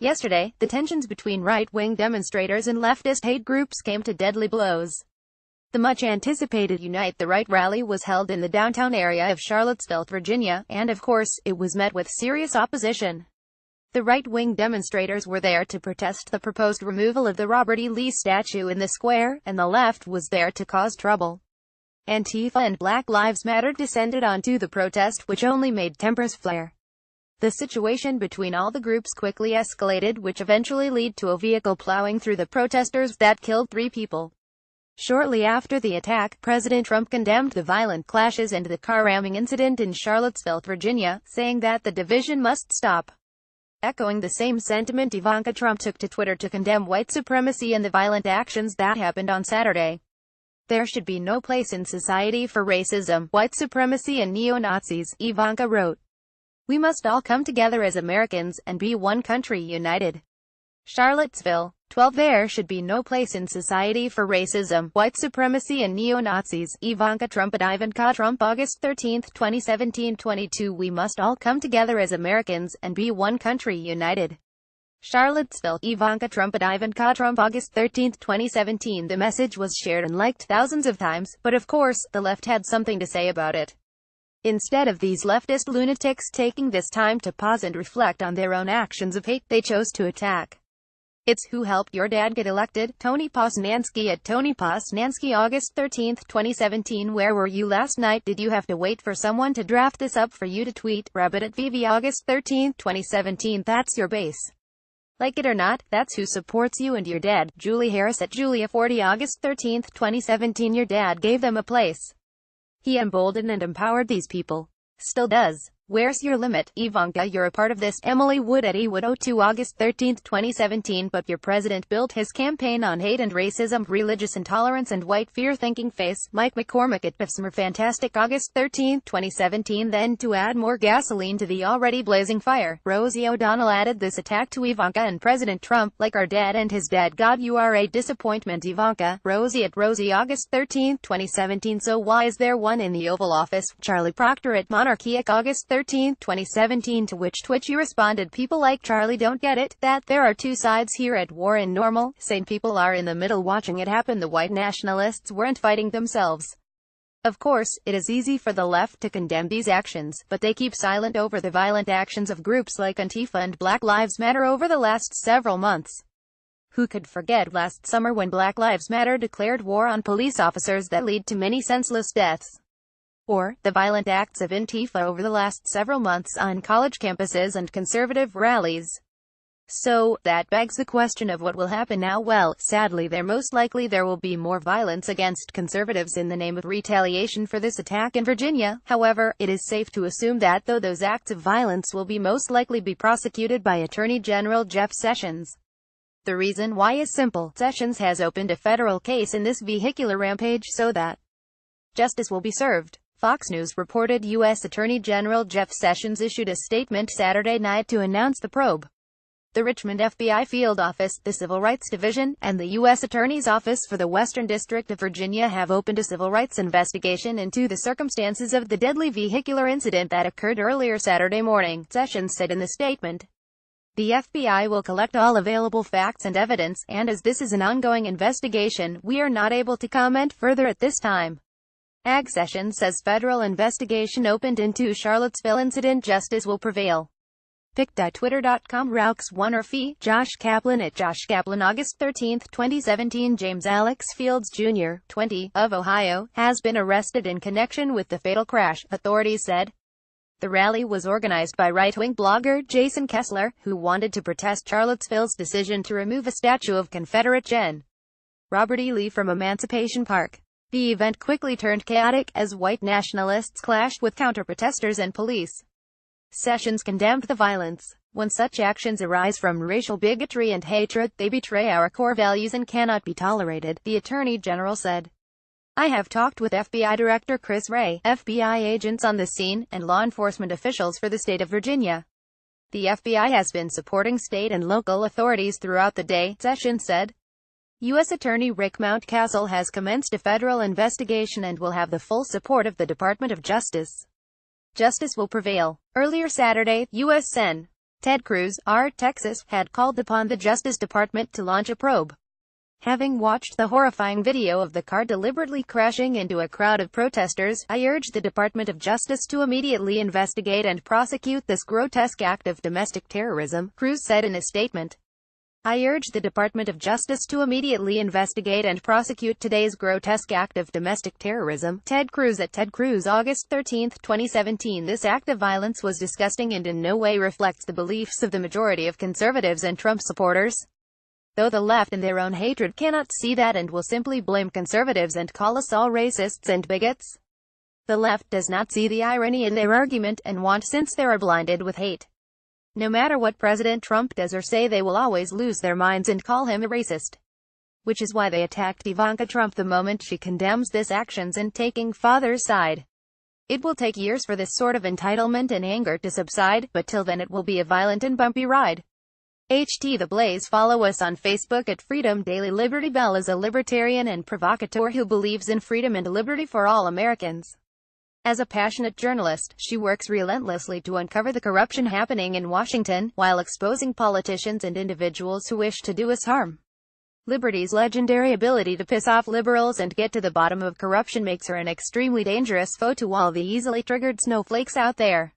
Yesterday, the tensions between right-wing demonstrators and leftist hate groups came to deadly blows. The much-anticipated Unite the Right rally was held in the downtown area of Charlottesville, Virginia, and of course, it was met with serious opposition. The right-wing demonstrators were there to protest the proposed removal of the Robert E. Lee statue in the square, and the left was there to cause trouble. Antifa and Black Lives Matter descended onto the protest, which only made tempers flare. The situation between all the groups quickly escalated, which eventually led to a vehicle plowing through the protesters that killed 3 people. Shortly after the attack, President Trump condemned the violent clashes and the car ramming incident in Charlottesville, Virginia, saying that the division must stop. Echoing the same sentiment, Ivanka Trump took to Twitter to condemn white supremacy and the violent actions that happened on Saturday. "There should be no place in society for racism, white supremacy and neo-Nazis," Ivanka wrote. "We must all come together as Americans, and be one country united." Charlottesville, 12. There should be no place in society for racism, white supremacy and neo-Nazis, Ivanka Trump at Ivanka Trump, August 13, 2017. 22. We must all come together as Americans, and be one country united. Charlottesville, Ivanka Trump at Ivanka Trump, August 13, 2017. The message was shared and liked thousands of times, but of course, the left had something to say about it. Instead of these leftist lunatics taking this time to pause and reflect on their own actions of hate, they chose to attack. It's "Who helped your dad get elected?" Tony Posnanski at Tony Posnanski, August 13, 2017. Where were you last night? Did you have to wait for someone to draft this up for you to tweet? Rabbit at VV, August 13, 2017. That's your base. Like it or not, that's who supports you and your dad. Julie Harris at Julia 40, August 13, 2017. Your dad gave them a place. He emboldened and empowered these people. Still does. Where's your limit? Ivanka, you're a part of this. Emily Wood at Ewood 02, August 13, 2017. But your president built his campaign on hate and racism, religious intolerance and white fear-thinking face. Mike McCormick at Pifsmer Fantastic, August 13, 2017. Then, to add more gasoline to the already blazing fire, Rosie O'Donnell added this attack to Ivanka and President Trump, like our dad and his dad. God, you are a disappointment, Ivanka. Rosie at Rosie, August 13, 2017. So why is there one in the Oval Office? Charlie Proctor at Monarchiac, August 13, 2017. To which Twitch you responded, people like Charlie don't get it, that there are two sides here at war and normal, sane people are in the middle watching it happen. The white nationalists weren't fighting themselves. Of course, it is easy for the left to condemn these actions, but they keep silent over the violent actions of groups like Antifa and Black Lives Matter over the last several months. Who could forget last summer when Black Lives Matter declared war on police officers that led to many senseless deaths? Or the violent acts of Antifa over the last several months on college campuses and conservative rallies. So, that begs the question of what will happen now. Well, sadly there will be more violence against conservatives in the name of retaliation for this attack in Virginia. However, it is safe to assume that though those acts of violence will most likely be prosecuted by Attorney General Jeff Sessions. The reason why is simple. Sessions has opened a federal case in this vehicular rampage so that justice will be served. Fox News reported U.S. Attorney General Jeff Sessions issued a statement Saturday night to announce the probe. The Richmond FBI Field Office, the Civil Rights Division, and the U.S. Attorney's Office for the Western District of Virginia have opened a civil rights investigation into the circumstances of the deadly vehicular incident that occurred earlier Saturday morning, Sessions said in the statement. The FBI will collect all available facts and evidence, and as this is an ongoing investigation, we are not able to comment further at this time. AG Sessions says federal investigation opened into Charlottesville incident. Justice will prevail. Pic.twitter.com Raux1 or Fee, Josh Kaplan at Josh Kaplan, August 13, 2017. James Alex Fields Jr., 20, of Ohio, has been arrested in connection with the fatal crash, authorities said. The rally was organized by right-wing blogger Jason Kessler, who wanted to protest Charlottesville's decision to remove a statue of Confederate Gen. Robert E. Lee from Emancipation Park. The event quickly turned chaotic as white nationalists clashed with counter-protesters and police. Sessions condemned the violence. When such actions arise from racial bigotry and hatred, they betray our core values and cannot be tolerated, the Attorney General said. I have talked with FBI Director Chris Wray, FBI agents on the scene, and law enforcement officials for the state of Virginia. The FBI has been supporting state and local authorities throughout the day, Sessions said. U.S. Attorney Rick Mountcastle has commenced a federal investigation and will have the full support of the Department of Justice. Justice will prevail. Earlier Saturday, U.S. Sen. Ted Cruz, Texas, had called upon the Justice Department to launch a probe. Having watched the horrifying video of the car deliberately crashing into a crowd of protesters, I urge the Department of Justice to immediately investigate and prosecute this grotesque act of domestic terrorism, Cruz said in a statement. I urge the Department of Justice to immediately investigate and prosecute today's grotesque act of domestic terrorism. Ted Cruz at Ted Cruz, August 13, 2017. This act of violence was disgusting and in no way reflects the beliefs of the majority of conservatives and Trump supporters. Though the left in their own hatred cannot see that and will simply blame conservatives and call us all racists and bigots. The left does not see the irony in their argument and want, since they are blinded with hate. No matter what President Trump does or say, they will always lose their minds and call him a racist. Which is why they attacked Ivanka Trump the moment she condemns this actions and taking father's side. It will take years for this sort of entitlement and anger to subside, but till then it will be a violent and bumpy ride. The Blaze. Follow us on Facebook at Freedom Daily. Liberty Bell is a libertarian and provocateur who believes in freedom and liberty for all Americans. As a passionate journalist, she works relentlessly to uncover the corruption happening in Washington, while exposing politicians and individuals who wish to do us harm. Liberty's legendary ability to piss off liberals and get to the bottom of corruption makes her an extremely dangerous foe to all the easily triggered snowflakes out there.